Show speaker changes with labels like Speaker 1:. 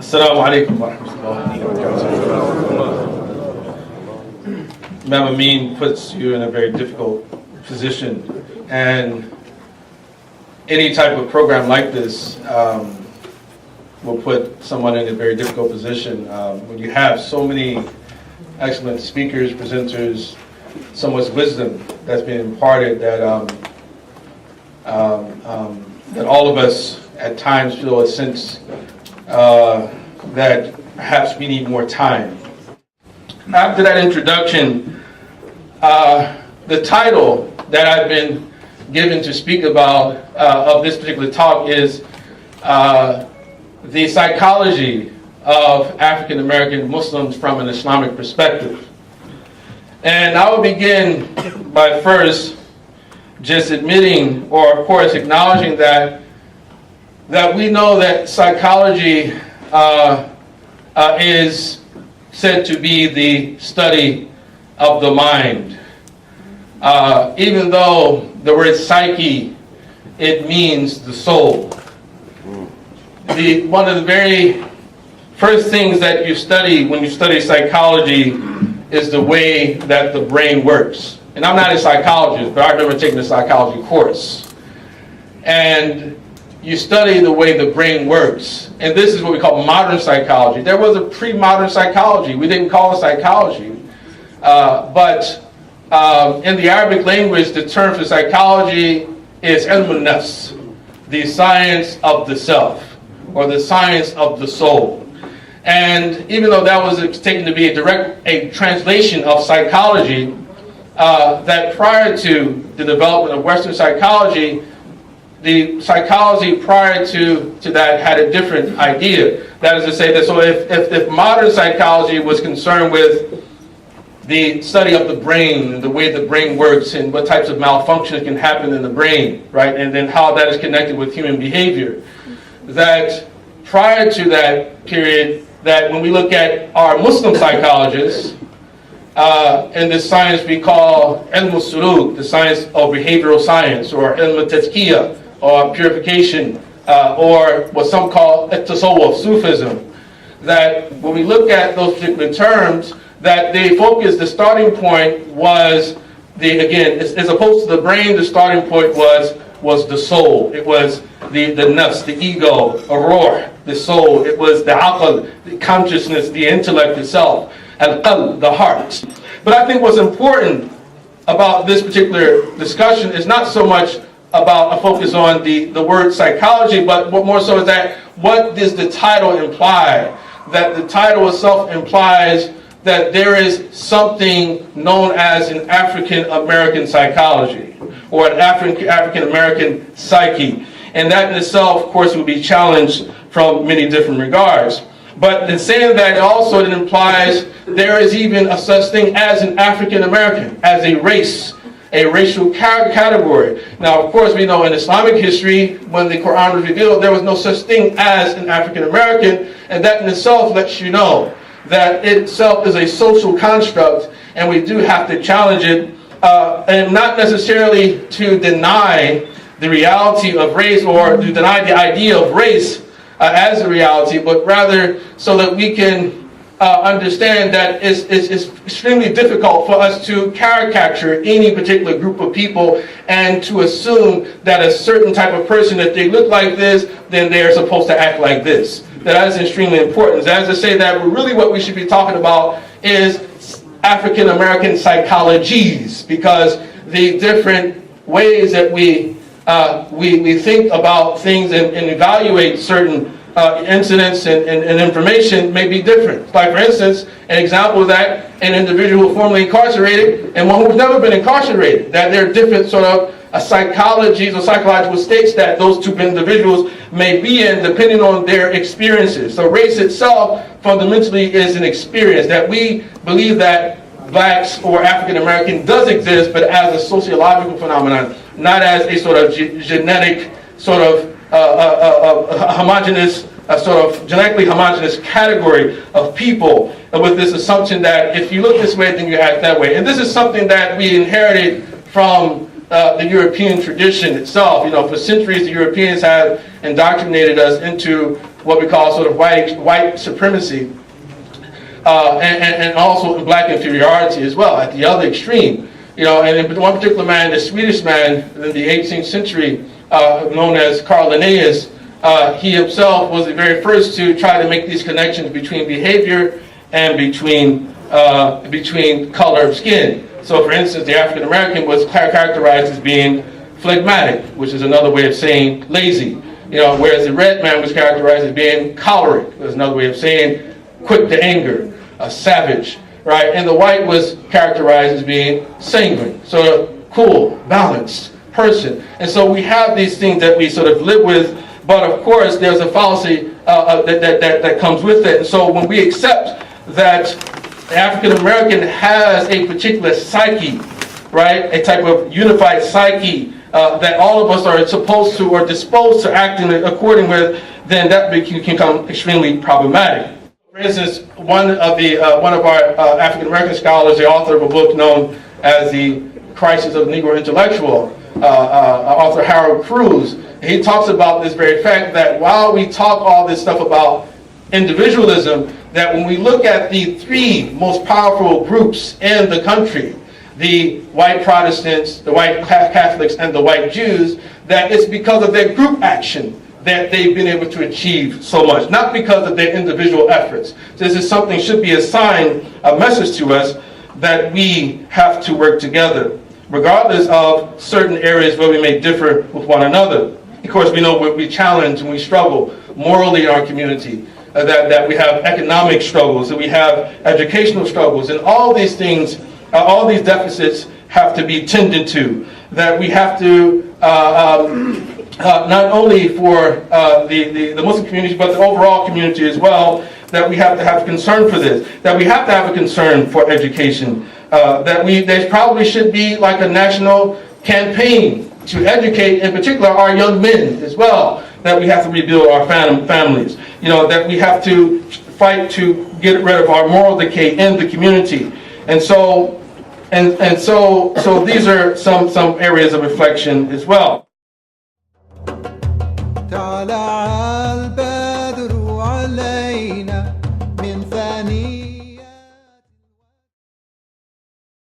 Speaker 1: Assalamu alaikum wa rahmatullahi wa barakatuh. Imam Amin puts you in a very difficult position, and any type of program like this will put someone in a very difficult position when you have so many excellent speakers, presenters, so much wisdom that's been imparted that that all of us at times feel a sense that perhaps we need more time. After that introduction, the title that I've been given to speak about of this particular talk is the psychology of African American Muslims from an Islamic perspective. And I will begin by first just admitting, or of course acknowledging that we know that psychology is said to be the study of the mind. Even though the word psyche, it means the soul. One of the very first things that you study when you study psychology is the way that the brain works. And I'm not a psychologist, but I remember taking a psychology course. And you study the way the brain works. And this is what we call modern psychology. There was a pre-modern psychology. We didn't call it psychology. But in the Arabic language, the term for psychology is ilm al-nafs, the science of the self, or the science of the soul. And even though that was taken to be a translation of psychology, that prior to the development of Western psychology, the psychology prior to that had a different idea. That is to say that, so if modern psychology was concerned with the study of the brain, the way the brain works, and what types of malfunctions can happen in the brain, right, and then how that is connected with human behavior, that prior to that period, that when we look at our Muslim psychologists, in this science we call ilm al-suluk, the science of behavioral science, or ilm al-tazkiyah, or purification, or what some call at-tasawwuf, Sufism, that when we look at those particular terms, that they focus, the starting point was, again, as opposed to the brain, the starting point was the soul. It was the nafs, the ego, ar-ruh, the soul. It was the aql, the consciousness, the intellect itself, al-qalb, the heart. But I think what's important about this particular discussion is not so much about a focus on the word psychology, but what more so is that, what does the title imply? That the title itself implies that there is something known as an African American psychology, or an African American psyche. And that in itself, of course, would be challenged from many different regards. But in saying that, also it implies there is even a such thing as an African American, as a race, a racial category. Now, of course, we know in Islamic history, when the Quran was revealed, there was no such thing as an African American, and that in itself lets you know that it itself is a social construct, and we do have to challenge it, and not necessarily to deny the reality of race, or to deny the idea of race as a reality, but rather so that we can understand that it's extremely difficult for us to caricature any particular group of people and to assume that a certain type of person, if they look like this, then they're supposed to act like this. That is extremely important. As to say that really what we should be talking about is African American psychologies, because the different ways that we think about things and evaluate certain incidents and information may be different. Like, for instance, an example of that, an individual formerly incarcerated and one who's never been incarcerated, that there are different sort of psychologies or psychological states that those two individuals may be in depending on their experiences. So race itself fundamentally is an experience, that we believe that blacks or African American does exist, but as a sociological phenomenon, not as a sort of genetic sort of homogeneous, sort of genetically homogeneous category of people, with this assumption that if you look this way, then you act that way. And this is something that we inherited from the European tradition itself. You know, for centuries, the Europeans have indoctrinated us into what we call sort of white supremacy, and also black inferiority as well at the other extreme. And in one particular man, the Swedish man in the 18th century, known as Carl Linnaeus, he himself was the very first to try to make these connections between behavior and between color of skin. So, for instance, the African American was characterized as being phlegmatic, which is another way of saying lazy. Whereas the red man was characterized as being choleric, was another way of saying quick to anger, savage, right? And the white was characterized as being sanguine, sort of cool, balanced person. And so we have these things that we sort of live with, but of course there's a fallacy that comes with it. And so when we accept that the African American has a particular psyche, right, a type of unified psyche that all of us are supposed to or disposed to act in according with, then that can become extremely problematic. For instance, one of our African American scholars, the author of a book known as The Crisis of the Negro Intellectual, author Harold Cruz, he talks about this very fact that while we talk all this stuff about individualism, that when we look at the three most powerful groups in the country, the white Protestants, the white Catholics, and the white Jews, that it's because of their group action that they've been able to achieve so much, not because of their individual efforts. This is something should be a sign, a message to us that we have to work together, regardless of certain areas where we may differ with one another. Of course, we know we challenge and we struggle morally in our community, that we have economic struggles, that we have educational struggles, and all these things, all these deficits have to be tended to, that we have to not only for the Muslim community, but the overall community as well, that we have to have concern for this, that we have to have a concern for education, that there probably should be like a national campaign to educate, in particular, our young men as well, that we have to rebuild our families, that we have to fight to get rid of our moral decay in the community. And so these are some areas of reflection as well.